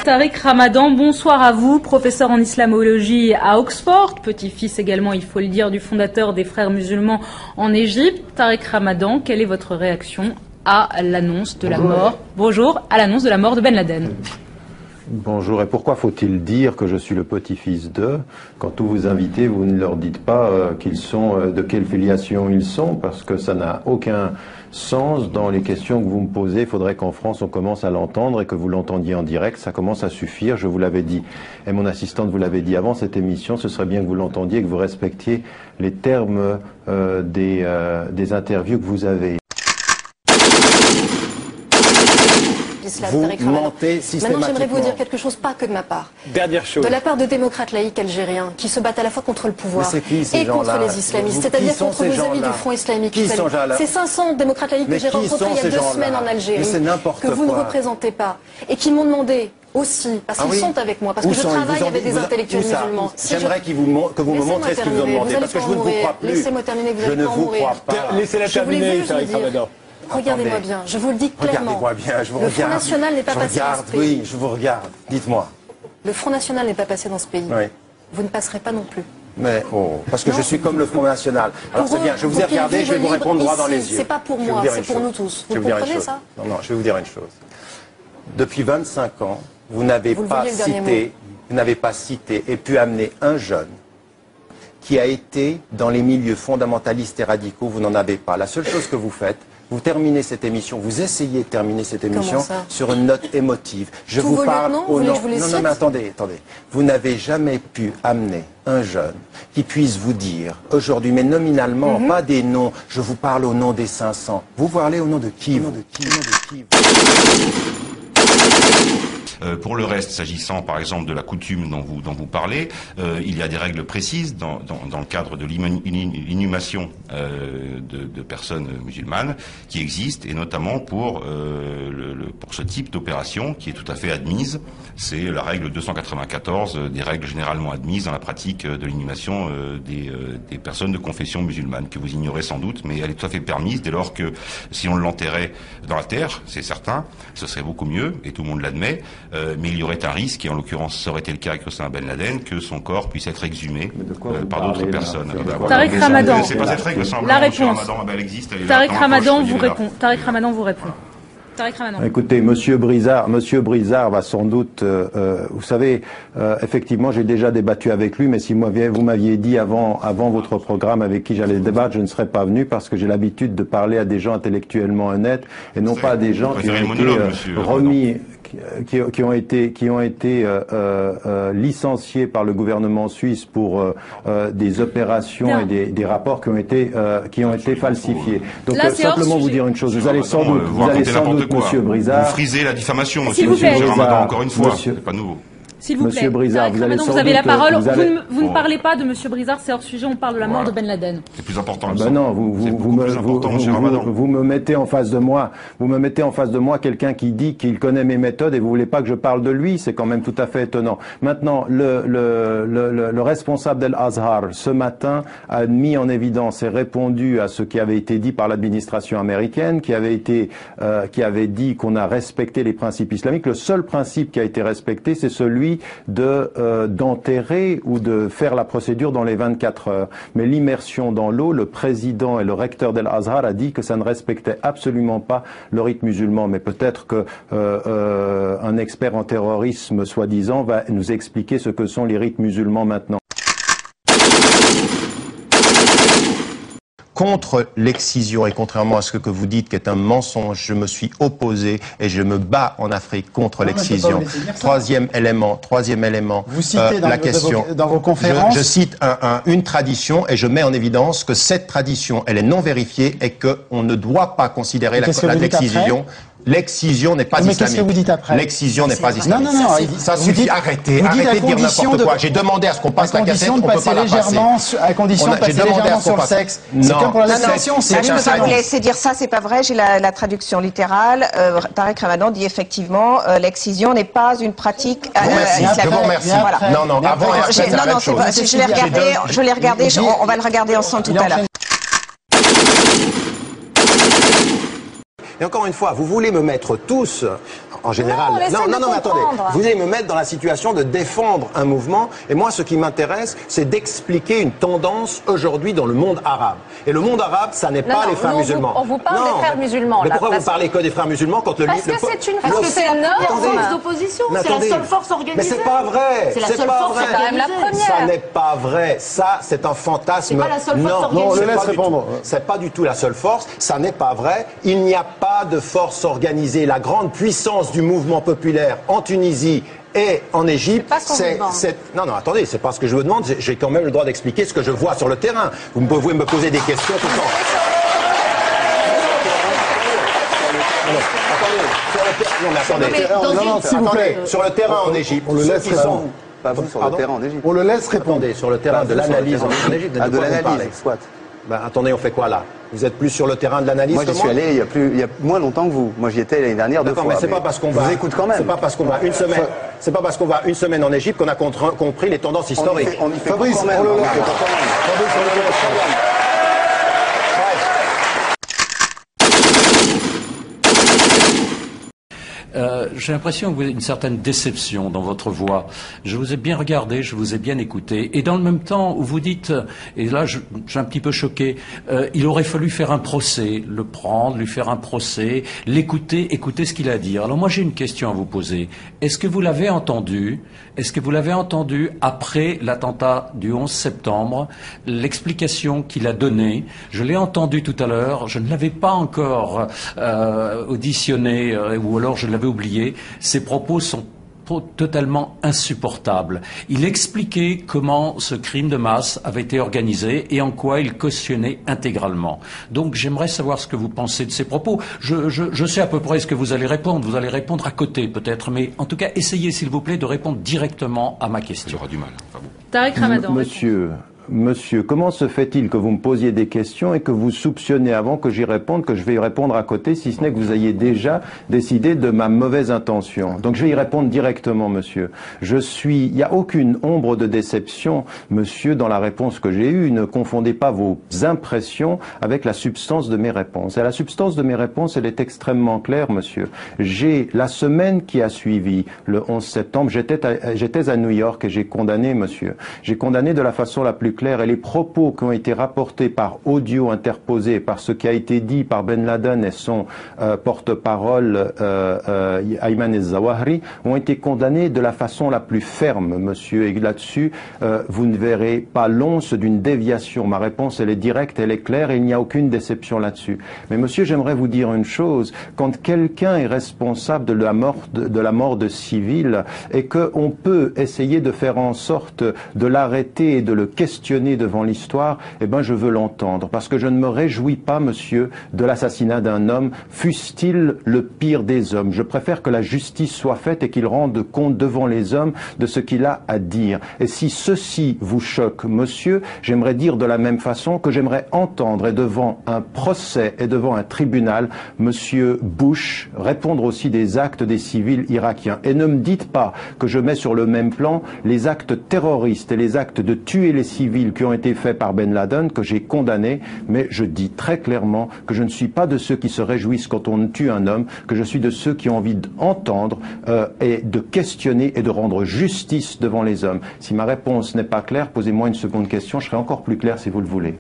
Tariq Ramadan, bonsoir à vous, professeur en islamologie à Oxford, petit-fils également, il faut le dire, du fondateur des Frères musulmans en Égypte. Tariq Ramadan, quelle est votre réaction à l'annonce de la mort, à l'annonce de la mort de Ben Laden? Bonjour, et pourquoi faut-il dire que je suis le petit-fils de? Quand tous vos invités, vous ne leur dites pas de quelle filiation ils sont, parce que ça n'a aucun sens dans les questions que vous me posez. Il faudrait qu'en France on commence à l'entendre et que vous l'entendiez en direct, ça commence à suffire, je vous l'avais dit, et mon assistante vous l'avait dit avant cette émission, ce serait bien que vous l'entendiez et que vous respectiez les termes des interviews que vous avez. Vous mentez systématiquement. Maintenant, j'aimerais vous dire quelque chose, pas que de ma part. Dernière chose. De la part de démocrates laïcs algériens qui se battent à la fois contre le pouvoir et contre les islamistes, c'est-à-dire contre nos amis du Front islamique. C'est 500 démocrates laïcs que j'ai rencontrés il y a 2 semaines en Algérie, que vous ne représentez pas, et qui m'ont demandé aussi, parce qu'ils sont avec moi, parce que je travaille avec des intellectuels musulmans. J'aimerais que vous me montrez ce qu'ils vous ont demandé, parce que je ne vous crois plus. Laissez-moi terminer, vous allez pas en mourir. Laissez-la terminer, Tariq Ramadan. Regardez-moi bien, je vous le dis clairement. Regardez-moi bien, je vous le regarde. Le Front National n'est pas passé dans ce pays. Oui, je vous regarde. Dites-moi. Le Front National n'est pas passé dans ce pays. Oui. Vous ne passerez pas non plus. Mais, parce que je suis comme le Front National. Alors c'est bien, je vous ai regardé, je vais vous répondre droit dans les yeux. C'est pas pour moi, c'est pour nous tous. Vous comprenez ça? Non, je vais vous dire une chose. Depuis 25 ans, vous n'avez pas cité et pu amener un jeune qui a été dans les milieux fondamentalistes et radicaux, vous n'en avez pas. La seule chose que vous faites, vous terminez cette émission, vous essayez de terminer cette émission sur une note émotive. Je vous parle au nom. Non, mais attendez. Vous n'avez jamais pu amener un jeune qui puisse vous dire aujourd'hui, mais nominalement, pas des noms, je vous parle au nom des 500. Vous parlez au nom de qui? Pour le reste, s'agissant par exemple de la coutume dont vous parlez, il y a des règles précises dans le cadre de l'inhumation de personnes musulmanes qui existent, et notamment pour ce type d'opération qui est tout à fait admise. C'est la règle 294 des règles généralement admises dans la pratique de l'inhumation des personnes de confession musulmane, que vous ignorez sans doute, mais elle est tout à fait permise dès lors que si on l'enterrait dans la terre, c'est certain, ce serait beaucoup mieux, et tout le monde l'admet, mais il y aurait un risque, et en l'occurrence ça aurait été le cas avec Osama Ben Laden, que son corps puisse être exhumé par d'autres personnes. Tariq Ramadan, c'est pas cette règle, la réponse. Elle existe, elle est là. Tariq Ramadan vous répond. Tariq Ramadan vous répond. Écoutez, Monsieur Brizard va sans doute, vous savez, effectivement, j'ai déjà débattu avec lui, mais si vous m'aviez dit avant votre programme avec qui j'allais débattre, je ne serais pas venu parce que j'ai l'habitude de parler à des gens intellectuellement honnêtes et non pas à des gens qui ont été remis, qui ont été licenciés par le gouvernement suisse pour des opérations et des rapports qui ont été falsifiés. Donc simplement vous dire une chose, vous allez sans doute, Monsieur Brizard, vous frisez la diffamation, Monsieur Ramadan, encore une fois, c'est pas nouveau. S'il vous plaît, Monsieur Brizard, vous avez la parole. Vous ne parlez pas de Monsieur Brizard, c'est hors sujet. On parle de la mort de Ben Laden. C'est plus important. Non, vous me mettez en face de moi. Vous me mettez en face de moi quelqu'un qui dit qu'il connaît mes méthodes et vous voulez pas que je parle de lui. C'est quand même tout à fait étonnant. Maintenant, le responsable d'Al-Azhar ce matin a mis en évidence et répondu à ce qui avait été dit par l'administration américaine, qui avait dit qu'on a respecté les principes islamiques. Le seul principe qui a été respecté, c'est celui d'enterrer ou de faire la procédure dans les 24 heures. Mais l'immersion dans l'eau, le président et le recteur d'Al-Azhar a dit que ça ne respectait absolument pas le rite musulman. Mais peut-être que un expert en terrorisme, soi-disant, va nous expliquer ce que sont les rites musulmans maintenant. Contre l'excision, et contrairement à ce que vous dites qui est un mensonge, je me suis opposé et je me bats en Afrique contre l'excision. Troisième élément, vous citez la question. Dans vos conférences. Je cite une tradition et je mets en évidence que cette tradition, elle est non vérifiée et qu'on ne doit pas considérer l'excision. L'excision n'est pas islamique. Mais qu'est-ce que vous dites après? L'excision n'est pas islamique. Non, ça suffit. Arrêtez de dire n'importe quoi. J'ai demandé à ce qu'on passe la cassette, on peut pas la passer. À condition de passer légèrement sur le sexe. C'est comme pour la lactation. Je ne peux pas vous laisser dire ça, c'est pas vrai. J'ai la traduction littérale. Tariq Ramadan dit effectivement l'excision n'est pas une pratique islamique. Je vous remercie. Non, avant et après, c'est la même chose. Je l'ai regardé, on va le regarder ensemble tout à l'heure. Et encore une fois, vous voulez me mettre tous, en général... Non, mais attendez. Vous voulez me mettre dans la situation de défendre un mouvement. Et moi, ce qui m'intéresse, c'est d'expliquer une tendance aujourd'hui dans le monde arabe. Et le monde arabe, ça n'est pas les frères musulmans. On vous parle des frères musulmans. Mais pourquoi vous parlez que des frères musulmans quand le... Parce que c'est une force d'opposition. C'est la seule force organisée. Mais c'est pas vrai. C'est la seule force, c'est quand même la première. Ça n'est pas vrai. Ça, c'est un fantasme. C'est pas la seule force organisée. Non, on le laisse répondre. C'est pas du tout la seule force. Ça n'est pas vrai. Il n'y a pas de force organisée. La grande puissance du mouvement populaire en Tunisie et en Égypte, non, attendez, c'est pas ce que je vous demande. J'ai quand même le droit d'expliquer ce que je vois sur le terrain. Vous pouvez me poser des questions tout le temps. Attendez, sur le terrain en Égypte, on le laisse répondre. Pas vous sur le terrain en Égypte. On le laisse répondre. Sur le terrain de l'analyse en Égypte. De l'analyse, soit. Attendez, on fait quoi là? Vous êtes plus sur le terrain de l'analyse? Moi, j'y suis allé il y a moins longtemps que vous. Moi, j'y étais l'année dernière 2 fois. Mais c'est pas parce qu'on va. Je vous écoute quand même. C'est pas parce qu'on va une semaine. C'est pas parce qu'on va une semaine en Égypte qu'on a compris les tendances historiques. On y fait Fabrice, quand même. J'ai l'impression que vous avez une certaine déception dans votre voix. Je vous ai bien regardé, je vous ai bien écouté. Et dans le même temps où vous dites, et là je suis un petit peu choqué, il aurait fallu faire un procès, le prendre, lui faire un procès, l'écouter, écouter ce qu'il a à dire. Alors moi j'ai une question à vous poser. Est-ce que vous l'avez entendu? Est-ce que vous l'avez entendu après l'attentat du 11 septembre, l'explication qu'il a donnée? Je l'ai entendu tout à l'heure, je ne l'avais pas encore auditionné, ou alors je l'avais oublié. Ses propos sont totalement insupportables. Il expliquait comment ce crime de masse avait été organisé et en quoi il cautionnait intégralement. Donc j'aimerais savoir ce que vous pensez de ces propos. Je sais à peu près ce que vous allez répondre. Vous allez répondre à côté peut-être, mais en tout cas essayez s'il vous plaît de répondre directement à ma question. J'aurai du mal. Tariq Ramadan. Monsieur, comment se fait-il que vous me posiez des questions et que vous soupçonnez avant que j'y réponde, que je vais y répondre à côté, si ce n'est que vous ayez déjà décidé de ma mauvaise intention? Donc je vais y répondre directement, monsieur. Il n'y a aucune ombre de déception, monsieur, dans la réponse que j'ai eue. Ne confondez pas vos impressions avec la substance de mes réponses. Et la substance de mes réponses, elle est extrêmement claire, monsieur. La semaine qui a suivi, le 11 septembre, j'étais à New York et j'ai condamné, monsieur. J'ai condamné de la façon la plus clair, et les propos qui ont été rapportés par audio interposé, par ce qui a été dit par Ben Laden et son porte-parole Ayman el-Zawahri, ont été condamnés de la façon la plus ferme, monsieur. Et là-dessus, vous ne verrez pas l'once d'une déviation. Ma réponse, elle est directe, elle est claire, et il n'y a aucune déception là-dessus. Mais monsieur, j'aimerais vous dire une chose. Quand quelqu'un est responsable de la mort de civils, et qu'on peut essayer de faire en sorte de l'arrêter et de le questionner devant l'histoire, eh ben je veux l'entendre, parce que je ne me réjouis pas, monsieur, de l'assassinat d'un homme, fût-il le pire des hommes. Je préfère que la justice soit faite et qu'il rende compte devant les hommes de ce qu'il a à dire. Et si ceci vous choque, monsieur, j'aimerais dire de la même façon que j'aimerais entendre, et devant un procès et devant un tribunal, monsieur Bush répondre aussi des actes des civils irakiens. Et ne me dites pas que je mets sur le même plan les actes terroristes et les actes de tuer les civils qui ont été faits par Ben Laden, que j'ai condamné, mais je dis très clairement que je ne suis pas de ceux qui se réjouissent quand on tue un homme, que je suis de ceux qui ont envie d'entendre et de questionner et de rendre justice devant les hommes. Si ma réponse n'est pas claire, posez-moi une seconde question, je serai encore plus clair si vous le voulez.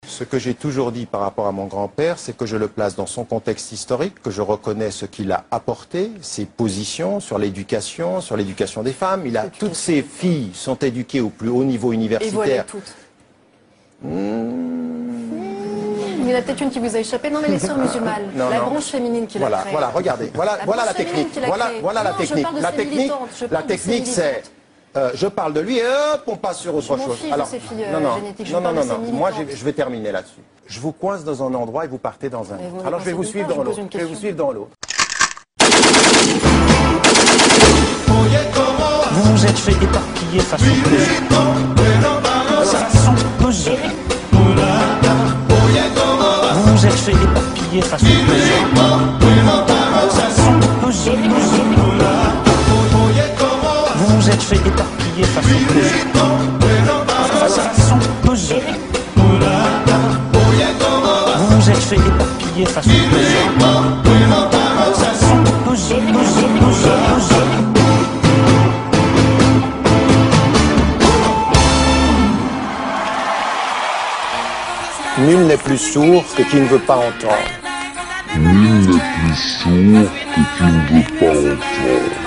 Ce que j'ai toujours dit par rapport à mon grand-père, c'est que je le place dans son contexte historique, que je reconnais ce qu'il a apporté, ses positions sur l'éducation des femmes. Toutes ses filles sont éduquées au plus haut niveau universitaire. Et vous allez toutes. Il y en a peut-être une qui vous a échappé. Non, mais les sœurs musulmanes, la branche féminine qui l'a créée. Voilà, regardez. Voilà la technique. Voilà la technique. La technique, c'est je parle de lui et hop, on passe sur autre chose. Alors, non. Moi, je vais terminer là-dessus. Je vous coince dans un endroit et vous partez dans un autre. Alors, je vais vous suivre dans l'autre. Je vais vous suivre dans l'autre. Vous vous êtes fait éparpiller face au projet. Façon posée. Vous vous êtes fait éparpiller face au projet. Façon posée. Vous vous êtes fait éparpiller face au projet. Façon posée. Vous vous êtes fait éparpiller face au projet. Façon posée. Nul n'est plus sourd que qui ne veut pas entendre. Nul n'est plus sourd que qui ne veut pas entendre.